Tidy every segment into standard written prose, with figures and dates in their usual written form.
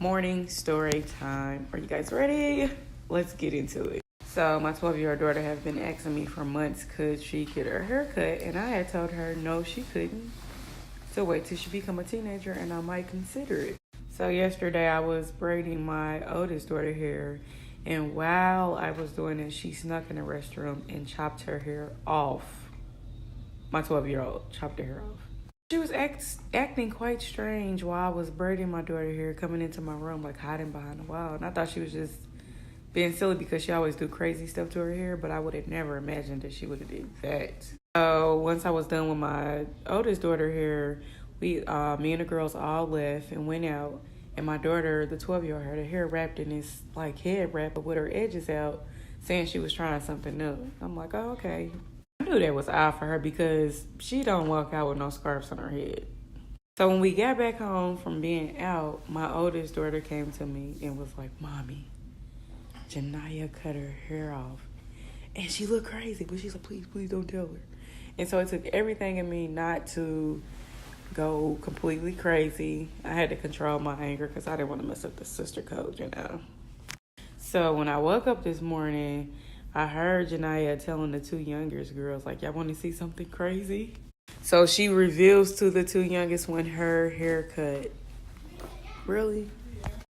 Morning story time. Are you guys ready? Let's get into it. So my 12-year-old daughter has been asking me for months could she get her hair cut, and I had told her no, she couldn't. So wait till she become a teenager and I might consider it. So yesterday I was braiding my oldest daughter hair, and while I was doing it, she snuck in the restroom and chopped her hair off. My 12-year-old chopped her hair off. She was acting quite strange while I was braiding my daughter hair, coming into my room, like hiding behind the wall. And I thought she was just being silly because she always do crazy stuff to her hair, but I would have never imagined that she would have did that. So once I was done with my oldest daughter hair, me and the girls all left and went out. And my daughter, the 12-year-old, had her hair wrapped in this like head wrap, but with her edges out, saying she was trying something new. I'm like, oh, okay. I knew that was odd for her because she don't walk out with no scarves on her head. So when we got back home from being out, my oldest daughter came to me and was like, Mommy, Janiyah cut her hair off. And she looked crazy, but she's like, please don't tell her. And so it took everything in me not to go completely crazy. I had to control my anger because I didn't want to mess up the sister code, So when I woke up this morning, I heard Janiyah telling the two youngest girls, like, y'all want to see something crazy? So she reveals to the two youngest when her haircut. Really?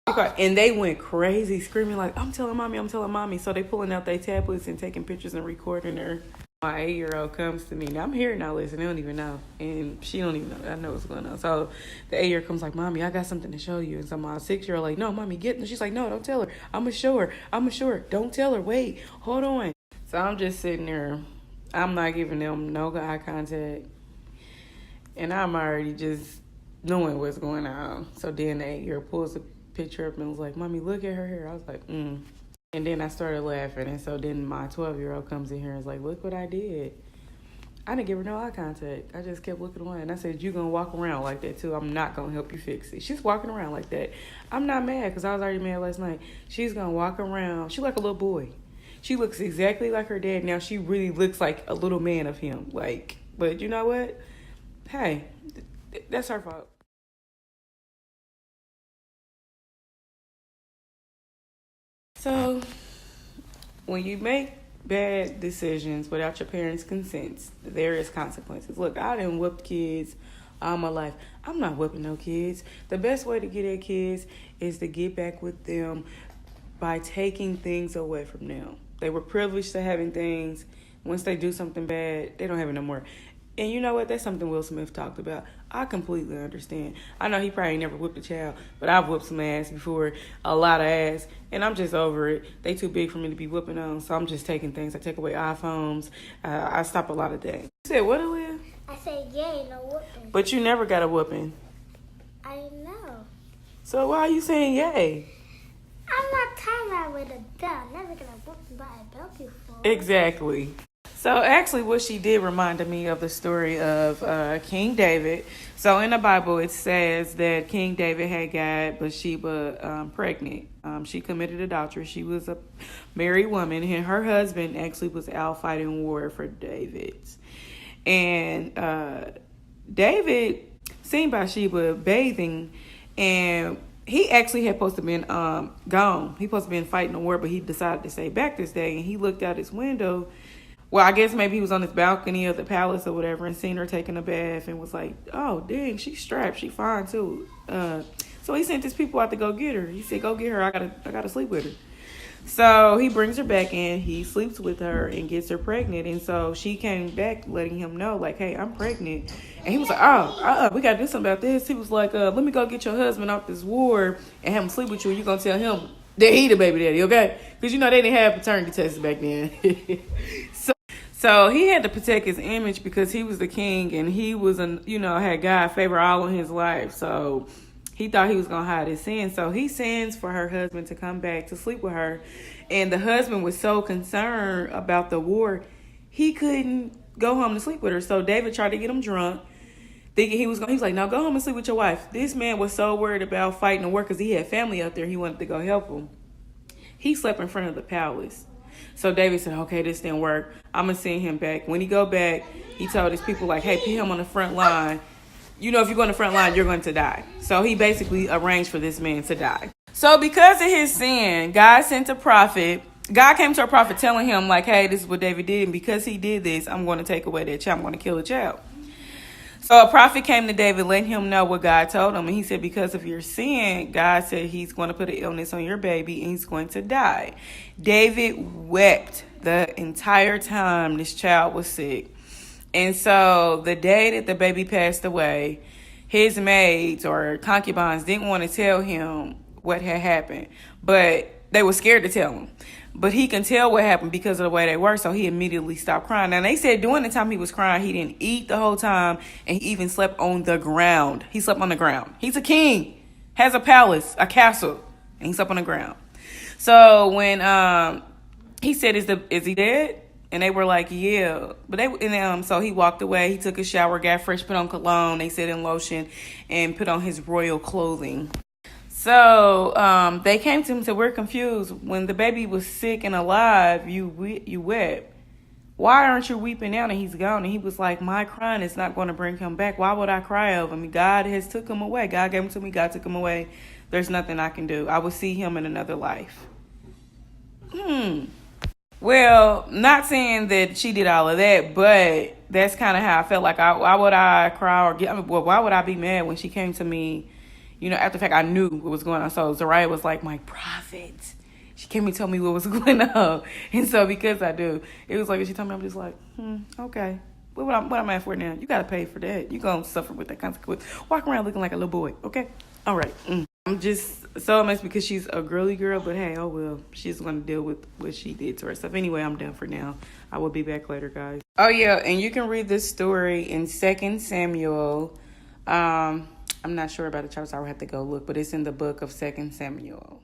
And they went crazy, screaming like, I'm telling mommy. So they pulling out their tablets and taking pictures and recording her. My 8-year-old comes to me. Now I'm hearing all this and they don't even know. And she don't even know. I know what's going on. So the 8-year-old comes like, Mommy, I got something to show you. And so my 6-year-old like, no, Mommy, get. And she's like, no, don't tell her. I'm going to show her. Don't tell her. Wait, hold on. So I'm just sitting there. I'm not giving them no eye contact. And I'm already just knowing what's going on. So then the 8-year-old pulls a picture up and was like, Mommy, look at her hair. I was like, And then I started laughing. And so then my 12-year-old comes in here and is like, look what I did. I didn't give her no eye contact. I just kept looking away. And I said, you going to walk around like that too. I'm not going to help you fix it. She's walking around like that. I'm not mad because I was already mad last night. She's going to walk around. She like a little boy. She looks exactly like her dad. Now she really looks like a little man of him. But you know what? Hey, that's her fault. So, when you make bad decisions without your parents' consent, there is consequences. Look, I done whooped kids all my life. I'm not whooping no kids. The best way to get at kids is to get back with them by taking things away from them. They were privileged to having things. Once they do something bad, they don't have it no more. And you know what? That's something Will Smith talked about. I completely understand. I know he probably never whooped a child, but I've whooped some ass before, a lot of ass, and I'm just over it. They too big for me to be whooping on, so I'm just taking things. I take away iPhones. I stop a lot of things. You said what, Aaliyah? I said yay, no whooping. But you never got a whooping. I know. So why are you saying yay? I'm not tying that with a belt. Never gonna whoop you by a belt before. Exactly. So actually what she did reminded me of the story of King David. So in the Bible it says that King David had got Bathsheba pregnant. She committed adultery. She was a married woman and her husband actually was out fighting war for David. And David seen Bathsheba bathing, and he actually had supposed to been gone. He supposed to been fighting the war, but he decided to stay back this day, and he looked out his window. Well, I guess maybe he was on his balcony of the palace or whatever and seen her taking a bath and was like, oh, dang, she's strapped. She fine, too. So he sent his people out to go get her. He said, go get her. I gotta sleep with her. So he brings her back in. He sleeps with her and gets her pregnant. And so she came back letting him know, like, hey, I'm pregnant. And he was like, we got to do something about this. He was like, let me go get your husband off this war and have him sleep with you. And you're going to tell him that he the baby daddy, okay? Because, they didn't have paternity tests back then. So he had to protect his image because he was the king and he was, had God favor all in his life. So he thought he was going to hide his sin. So he sends for her husband to come back to sleep with her. And the husband was so concerned about the war, he couldn't go home to sleep with her. So David tried to get him drunk, thinking he was like, no, go home and sleep with your wife. This man was so worried about fighting the war because he had family out there. He wanted to go help him. He slept in front of the palace. So David said, okay, this didn't work. I'm going to send him back. When he go back, he told his people, like, hey, put him on the front line. If you go on the front line, you're going to die. So he basically arranged for this man to die. So because of his sin, God sent a prophet. God came to a prophet telling him, like, hey, this is what David did. And because he did this, I'm going to take away that child. I'm going to kill the child. So a prophet came to David, letting him know what God told him. And he said, because of your sin, God said he's going to put an illness on your baby and he's going to die. David wept the entire time this child was sick. And so the day that the baby passed away, his maids or concubines didn't want to tell him what had happened, but they were scared to tell him. But he can tell what happened because of the way they were, so he immediately stopped crying. Now, they said during the time he was crying, he didn't eat the whole time, and he even slept on the ground. He slept on the ground. He's a king, has a palace, a castle, and he slept on the ground. So when he said, is he dead? And they were like, yeah. But so he walked away. He took a shower, got fresh, put on cologne, they said in lotion, and put on his royal clothing. So they came to him and said, we're confused. When the baby was sick and alive, you wept. Why aren't you weeping now that he's gone? And he was like, my crying is not going to bring him back. Why would I cry over him? God has took him away. God gave him to me. God took him away. There's nothing I can do. I will see him in another life. Well, not saying that she did all of that, but that's kind of how I felt. Like, why would I cry why would I be mad when she came to me? After the fact, I knew what was going on. So Zariah was like, my prophet. She came and told me what was going on. And so because I do, it was like, she told me, I'm just like, okay. What am I for now? You got to pay for that. You're going to suffer with that consequence. Walk around looking like a little boy, okay? All right. I'm just so amazed because she's a girly girl, but hey, oh well. She's going to deal with what she did to herself. Anyway, I'm done for now. I will be back later, guys. Oh, yeah, and you can read this story in 2 Samuel. I'm not sure about the chapters. I would have to go look, but it's in the book of 2 Samuel.